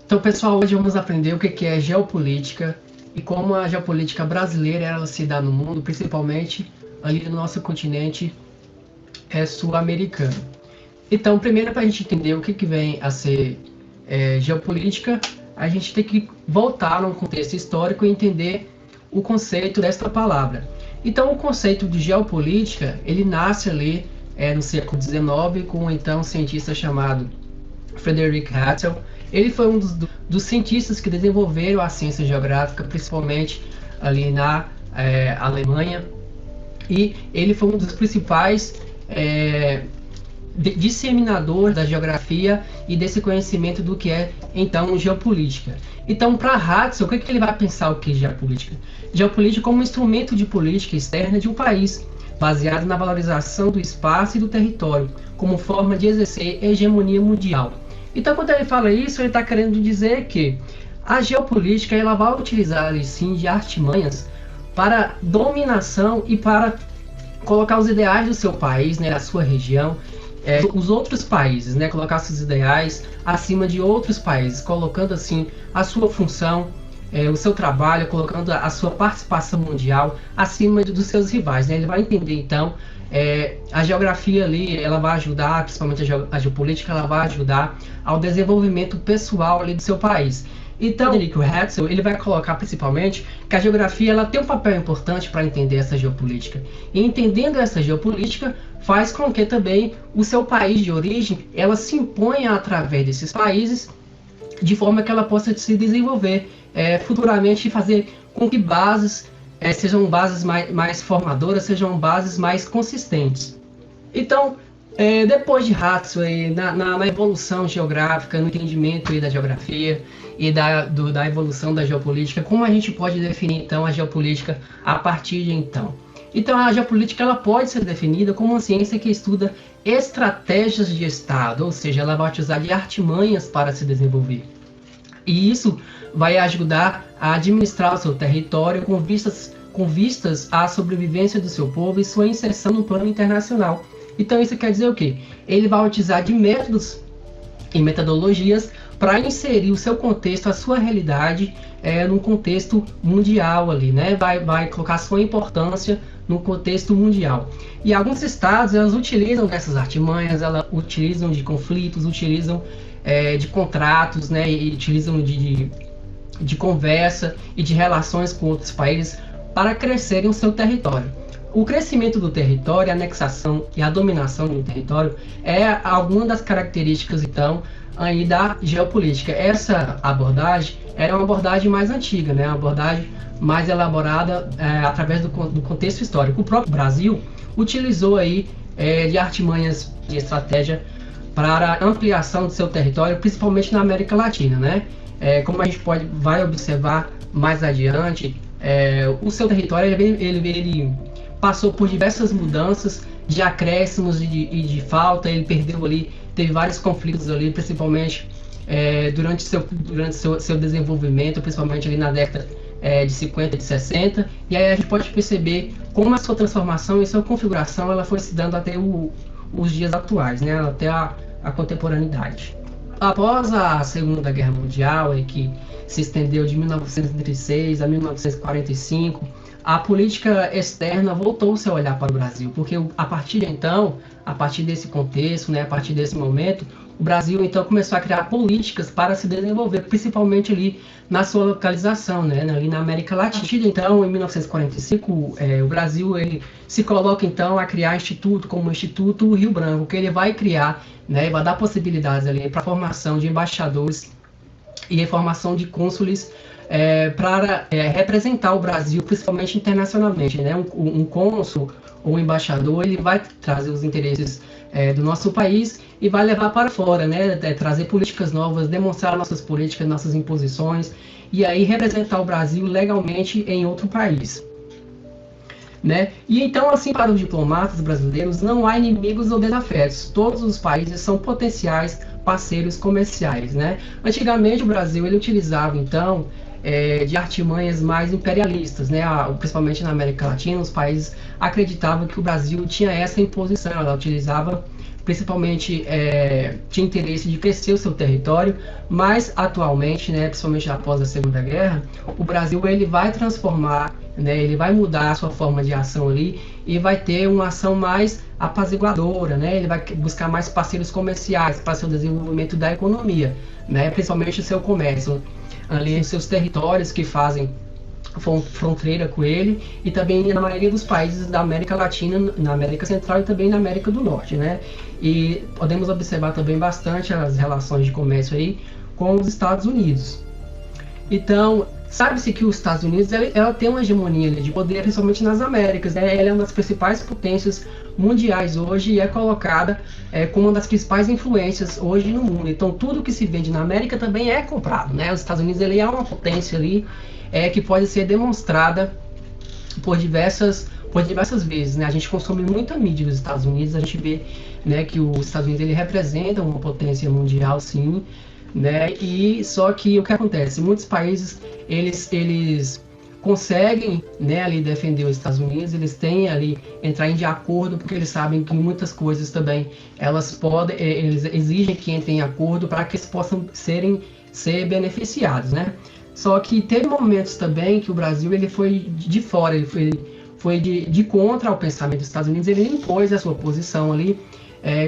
Então, pessoal, hoje vamos aprender o que é geopolítica e como a geopolítica brasileira ela se dá no mundo, principalmente ali no nosso continente sul-americano. Então, primeiro, para a gente entender o que vem a ser geopolítica, a gente tem que voltar num contexto histórico e entender o conceito desta palavra. Então, o conceito de geopolítica, ele nasce ali no século XIX com um então cientista chamado Frederick Hatzel. Ele foi um dos cientistas que desenvolveram a ciência geográfica, principalmente ali na Alemanha, e ele foi um dos principais disseminadores da geografia e desse conhecimento do que é então geopolítica. Então, para Hatzel, o que ele vai pensar o que é geopolítica? Geopolítica como um instrumento de política externa de um país, baseado na valorização do espaço e do território, como forma de exercer hegemonia mundial. Então, quando ele fala isso, ele está querendo dizer que a geopolítica ela vai utilizar, sim, de artimanhas para dominação e para colocar os ideais do seu país, né, a sua região, os outros países, né, colocar seus ideais acima de outros países, colocando assim a sua função, o seu trabalho, colocando a sua participação mundial acima dos seus rivais, né? Ele vai entender então a geografia ali, ela vai ajudar, principalmente a geopolítica, ela vai ajudar ao desenvolvimento pessoal ali do seu país. Então, o Hatzel, ele vai colocar principalmente que a geografia ela tem um papel importante para entender essa geopolítica. E entendendo essa geopolítica, faz com que também o seu país de origem, ela se imponha através desses países, de forma que ela possa se desenvolver futuramente e fazer com que bases sejam bases mais formadoras, sejam bases mais consistentes. Então, depois de Hatzel, na evolução geográfica, no entendimento da geografia e da evolução da geopolítica, como a gente pode definir então a geopolítica a partir de então? Então, a geopolítica ela pode ser definida como uma ciência que estuda estratégias de Estado, ou seja, ela vai utilizar de artimanhas para se desenvolver. E isso vai ajudar a administrar o seu território com vistas à sobrevivência do seu povo e sua inserção no plano internacional. Então isso quer dizer o quê? Ele vai utilizar de métodos e metodologias para inserir o seu contexto, a sua realidade, num contexto mundial ali, né? Vai colocar sua importância no contexto mundial. E alguns estados, elas utilizam dessas artimanhas, elas utilizam de conflitos, utilizam de contratos, né? E utilizam de conversa e de relações com outros países para crescerem o seu território. O crescimento do território, a anexação e a dominação de um território é alguma das características, então, aí da geopolítica. Essa abordagem era uma abordagem mais antiga, né? Uma abordagem mais elaborada através do contexto histórico. O próprio Brasil utilizou aí de artimanhas de estratégia para a ampliação do seu território, principalmente na América Latina, né? Como a gente vai observar mais adiante, o seu território ele passou por diversas mudanças de acréscimos e de falta. Ele perdeu ali, teve vários conflitos ali, principalmente durante seu desenvolvimento, principalmente ali na década de 50 e de 60, e aí a gente pode perceber como a sua transformação e sua configuração ela foi se dando até os dias atuais, né? Até a contemporaneidade. Após a Segunda Guerra Mundial, que se estendeu de 1936 a 1945, a política externa voltou-se a olhar para o Brasil, porque a partir de então, a partir desse contexto, né, a partir desse momento, o Brasil então começou a criar políticas para se desenvolver, principalmente ali na sua localização, né, ali na América Latina. A partir de então, em 1945, o Brasil ele se coloca então a criar instituto como o Instituto Rio Branco, que ele vai criar, né, vai dar possibilidades ali para a formação de embaixadores e a formação de cônsules para representar o Brasil, principalmente internacionalmente, né? Um cônsul ou um embaixador, ele vai trazer os interesses do nosso país e vai levar para fora, né? Trazer políticas novas, demonstrar nossas políticas, nossas imposições e aí representar o Brasil legalmente em outro país, né? E então, assim, para os diplomatas brasileiros, não há inimigos ou desafetos. Todos os países são potenciais parceiros comerciais, né? Antigamente, o Brasil ele utilizava, então, de artimanhas mais imperialistas, né? Principalmente na América Latina, os países acreditavam que o Brasil tinha essa imposição, ela utilizava principalmente tinha interesse de crescer o seu território, mas atualmente, né, principalmente após a Segunda Guerra, o Brasil ele vai transformar, né, ele vai mudar a sua forma de ação ali e vai ter uma ação mais apaziguadora, né, ele vai buscar mais parceiros comerciais para o seu desenvolvimento da economia, né, principalmente o seu comércio, ali os seus territórios que fazem fronteira com ele, e também na maioria dos países da América Latina, na América Central e também na América do Norte, né? E podemos observar também bastante as relações de comércio aí com os Estados Unidos. Então, sabe-se que os Estados Unidos ela tem uma hegemonia de poder, principalmente nas Américas, né? Ela é uma das principais potências mundiais hoje e é colocada como uma das principais influências hoje no mundo. Então, tudo que se vende na América também é comprado, né? Os Estados Unidos ele é uma potência ali que pode ser demonstrada por diversas vezes, né? A gente consome muita mídia dos Estados Unidos, a gente vê, né, que os Estados Unidos ele representa uma potência mundial, sim, né? E só que o que acontece? Muitos países eles conseguem, né, ali defender os Estados Unidos, eles têm ali entrar em acordo porque eles sabem que muitas coisas também eles exigem que entrem em acordo para que eles possam ser beneficiados, né? Só que teve momentos também que o Brasil ele foi de fora, ele foi de contra ao pensamento dos Estados Unidos, ele impôs a sua posição ali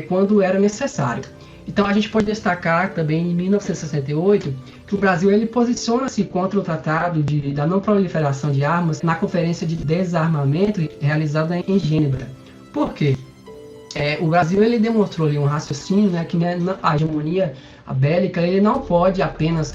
quando era necessário. Então a gente pode destacar também em 1968 que o Brasil ele posiciona-se contra o Tratado da Não Proliferação de Armas na Conferência de Desarmamento realizada em Genebra. Por quê? O Brasil ele demonstrou ali um raciocínio, né, que a hegemonia bélica ele não pode apenas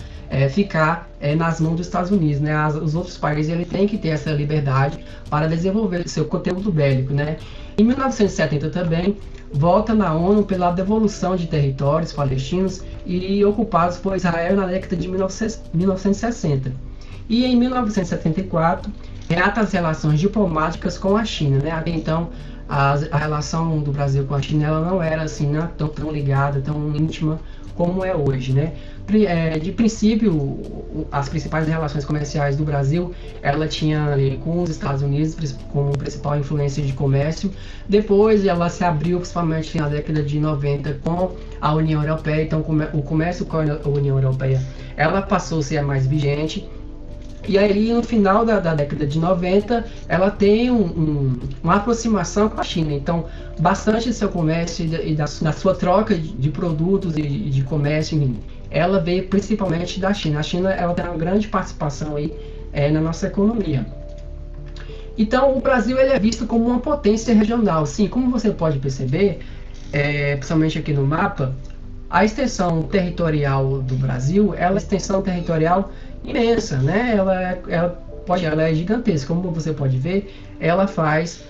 ficar nas mãos dos Estados Unidos, né? Os outros países ele tem que ter essa liberdade para desenvolver seu conteúdo bélico, né? Em 1970 também vota na ONU pela devolução de territórios palestinos e ocupados por Israel na década de 1960. E em 1974 reata as relações diplomáticas com a China, né? Até então a relação do Brasil com a China ela não era assim, não tão ligada, tão íntima como é hoje, né? De princípio, as principais relações comerciais do Brasil, ela tinha ali com os Estados Unidos como principal influência de comércio. Depois ela se abriu, principalmente na década de 90, com a União Europeia. Então o comércio com a União Europeia, ela passou a ser a mais vigente. E aí, no final da década de 90, ela tem uma aproximação com a China. Então, bastante do seu comércio e da sua troca de produtos e de comércio, enfim, ela veio principalmente da China. A China ela tem uma grande participação aí, na nossa economia. Então, o Brasil ele é visto como uma potência regional. Sim, como você pode perceber, principalmente aqui no mapa, a extensão territorial do Brasil é uma extensão territorial imensa, né? Ela é gigantesca, como você pode ver, ela faz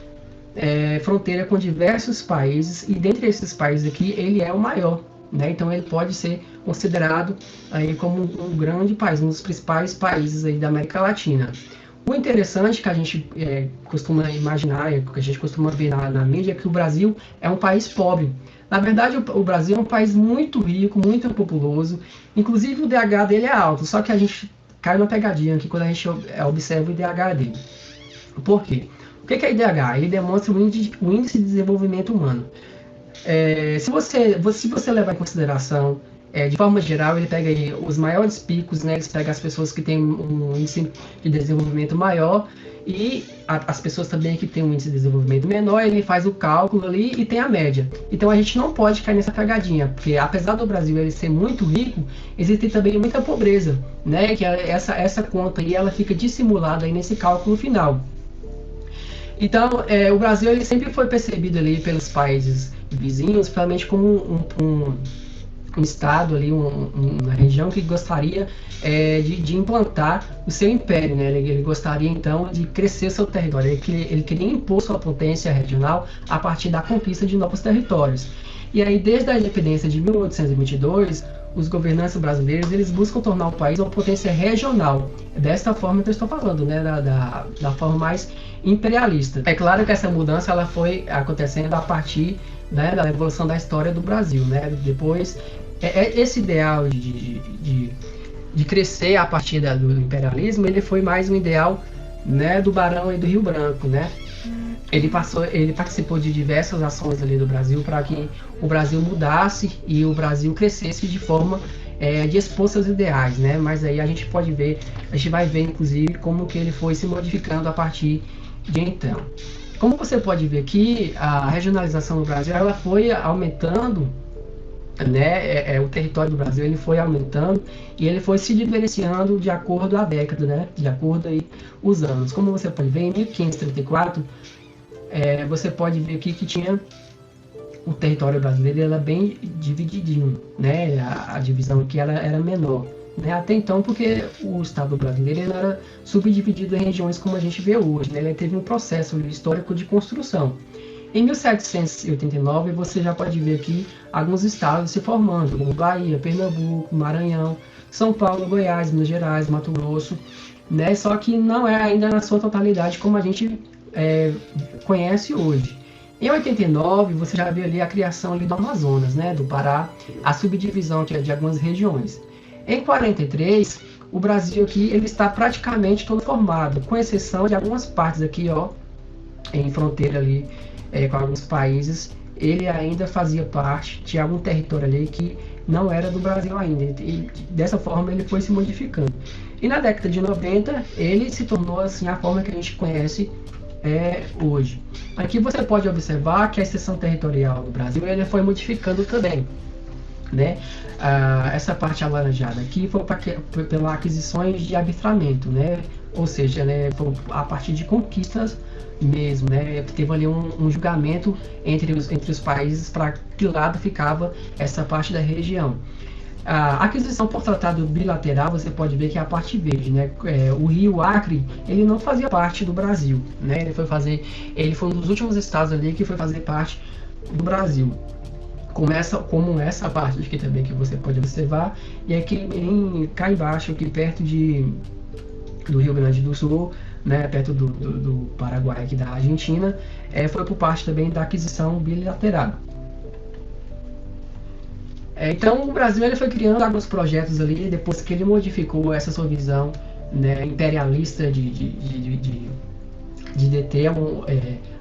fronteira com diversos países e dentre esses países aqui ele é o maior, né? Então ele pode ser considerado aí como um grande país, um dos principais países aí da América Latina. O interessante que a gente costuma imaginar, que a gente costuma ver na mídia, é que o Brasil é um país pobre. Na verdade, o Brasil é um país muito rico, muito populoso, inclusive o DH dele é alto, só que a gente cai na pegadinha aqui quando a gente observa o IDH dele. Por quê? O que é IDH? Ele demonstra o índice de desenvolvimento humano. Se você levar em consideração, de forma geral, ele pega aí os maiores picos, né? Ele pega as pessoas que têm um índice de desenvolvimento maior e as pessoas também que têm um índice de desenvolvimento menor, ele faz o cálculo ali e tem a média. Então a gente não pode cair nessa pegadinha, porque apesar do Brasil ele ser muito rico, existe também muita pobreza, né? Que essa conta aí ela fica dissimulada aí nesse cálculo final. Então o Brasil ele sempre foi percebido ali pelos países vizinhos, principalmente como um estado ali, uma região que gostaria de implantar o seu império, né? Ele gostaria então de crescer seu território, ele queria impor sua potência regional a partir da conquista de novos territórios. E aí desde a independência de 1822, os governantes brasileiros eles buscam tornar o país uma potência regional, desta forma que eu estou falando, né? Da forma mais imperialista. É claro que essa mudança ela foi acontecendo a partir, né, da evolução da história do Brasil, né? Depois esse ideal de crescer a partir do imperialismo, ele foi mais um ideal, né, do Barão e do Rio Branco, né? ele participou de diversas ações ali do Brasil para que o Brasil mudasse e o Brasil crescesse de forma de expor seus ideais, né? Mas aí a gente vai ver inclusive como que ele foi se modificando a partir de então. Como você pode ver aqui, a regionalização do Brasil ela foi aumentando, né? O território do Brasil ele foi aumentando e ele foi se diferenciando de acordo a década, né? De acordo aí os anos. Como você pode ver, em 1534 você pode ver aqui que tinha o território brasileiro era bem divididinho, né? A divisão aqui ela era menor, né? Até então, porque o Estado brasileiro ele era subdividido em regiões como a gente vê hoje, né? Ele teve um processo histórico de construção. Em 1789 você já pode ver aqui alguns estados se formando, como Bahia, Pernambuco, Maranhão, São Paulo, Goiás, Minas Gerais, Mato Grosso, né? Só que não é ainda na sua totalidade como a gente conhece hoje. Em 89 você já vê ali a criação ali do Amazonas, né, do Pará, a subdivisão de algumas regiões. Em 43 o Brasil aqui ele está praticamente todo formado, com exceção de algumas partes aqui, ó, em fronteira ali com alguns países, ele ainda fazia parte de algum território ali que não era do Brasil ainda, e dessa forma ele foi se modificando. E na década de 90 ele se tornou assim a forma que a gente conhece hoje. Aqui você pode observar que a extensão territorial do Brasil ele foi modificando também, né? Essa parte alaranjada aqui foi pela aquisições de arbitramento, né? Ou seja, né, foi a partir de conquistas mesmo, né? Teve ali um julgamento entre os países para que lado ficava essa parte da região. A aquisição por tratado bilateral, você pode ver que é a parte verde, né? O Rio Acre, ele não fazia parte do Brasil, né? Ele foi um dos últimos estados ali que foi fazer parte do Brasil. Como essa parte aqui também que você pode observar, e aqui cá embaixo, aqui perto do Rio Grande do Sul, né? Perto do Paraguai, aqui da Argentina, foi por parte também da aquisição bilateral. Então o Brasil ele foi criando alguns projetos ali, depois que ele modificou essa sua visão, né, imperialista de deter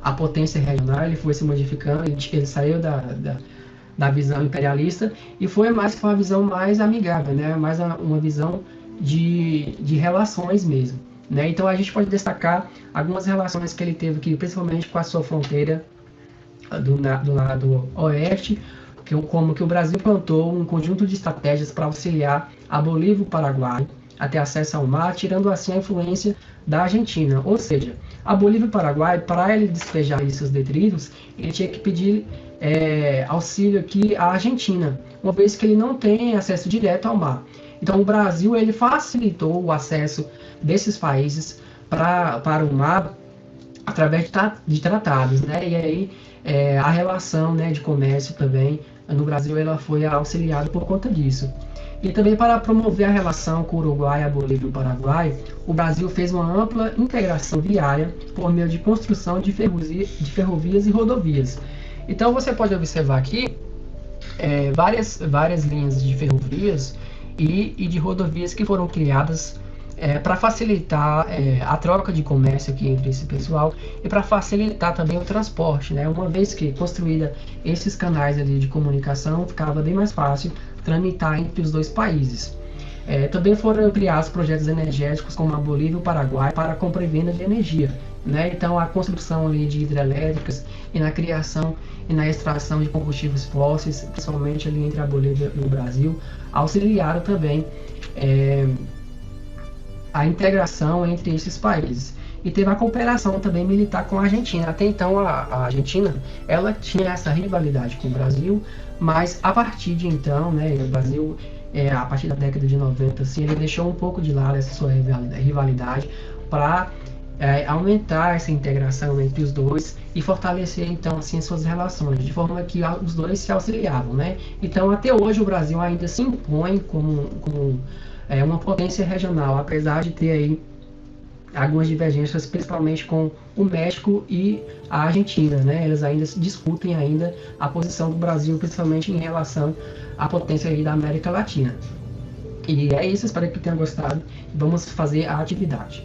a potência regional, ele foi se modificando, ele saiu da visão imperialista e foi mais para uma visão mais amigável, né, mais uma visão de relações mesmo, né. Então a gente pode destacar algumas relações que ele teve aqui, principalmente com a sua fronteira do lado oeste, como que o Brasil plantou um conjunto de estratégias para auxiliar a Bolívia e o Paraguai a ter acesso ao mar, tirando assim a influência da Argentina. Ou seja, a Bolívia e o Paraguai, para ele despejar seus detritos, ele tinha que pedir auxílio aqui à Argentina, uma vez que ele não tem acesso direto ao mar. Então o Brasil ele facilitou o acesso desses países para o mar através de tratados, né? E aí a relação, né, de comércio também no Brasil ela foi auxiliada por conta disso. E também para promover a relação com o Uruguai, a Bolívia e o Paraguai, o Brasil fez uma ampla integração viária por meio de construção de ferrovias e rodovias. Então você pode observar aqui várias linhas de ferrovias e de rodovias que foram criadas para facilitar a troca de comércio aqui entre esse pessoal e para facilitar também o transporte, né? Uma vez que construída esses canais ali de comunicação, ficava bem mais fácil tramitar entre os dois países. Também foram criados projetos energéticos como a Bolívia e o Paraguai para compra e venda de energia, né? Então a construção ali de hidrelétricas e na criação e na extração de combustíveis fósseis, principalmente ali entre a Bolívia e o Brasil, auxiliaram também a integração entre esses países. E teve a cooperação também militar com a Argentina. Até então a Argentina ela tinha essa rivalidade com o Brasil, mas a partir de então, né, o Brasil a partir da década de 90 assim, ele deixou um pouco de lado essa sua rivalidade para aumentar essa integração entre os dois e fortalecer então assim suas relações, de forma que os dois se auxiliavam, né? Então até hoje o Brasil ainda se impõe como uma potência regional, apesar de ter aí algumas divergências, principalmente com o México e a Argentina, né? Eles ainda discutem ainda a posição do Brasil, principalmente em relação à potência aí da América Latina. E é isso, espero que tenham gostado. Vamos fazer a atividade.